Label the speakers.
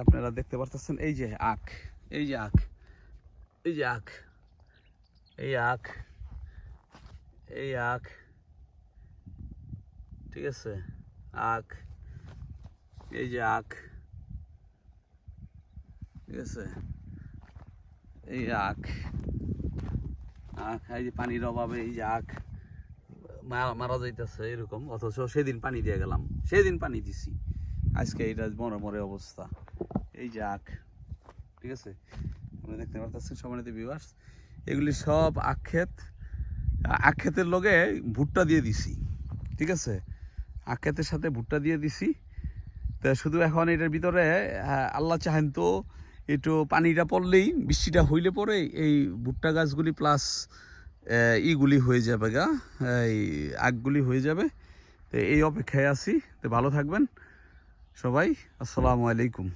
Speaker 1: আপনারা দেখতে পারতেছেন এই যে আখ, এই যে আখ, এই যে আখ, এই আখ, এই আখ, ঠিক আছে, আখ, এই যে আখ, ঠিক আছে, এই আখ, আখ, এই যে পানির অভাবে এই যে আখ মারা যাইতেছে এরকম, অথচ সেদিন পানি দিয়ে গেলাম, সেদিন পানি দিছি, আজকে এটা মরে মরে অবস্থা। এই যে আখ, ঠিক আছে, আপনি দেখতে পাচ্ছেন সম্মানিত ভিউয়ার্স, এগুলি সব আখ ক্ষেত। আখ ক্ষেতের লগে ভুট্টা দিয়ে দিছি, ঠিক আছে, আখ ক্ষেতের সাথে ভুট্টা দিয়ে দিছি। তা শুধু এখন এটার ভিতরে আল্লাহ চাহেন তো একটু পানিটা পড়লেই, বৃষ্টিটা হইলে পরে এই ভুট্টা গাছগুলি প্লাস ইগুলি হয়ে যাবে গা, এই আখগুলি হয়ে যাবে। তো এই অপেক্ষায় আছি। তো ভালো থাকবেন সবাই, আসসালামু আলাইকুম।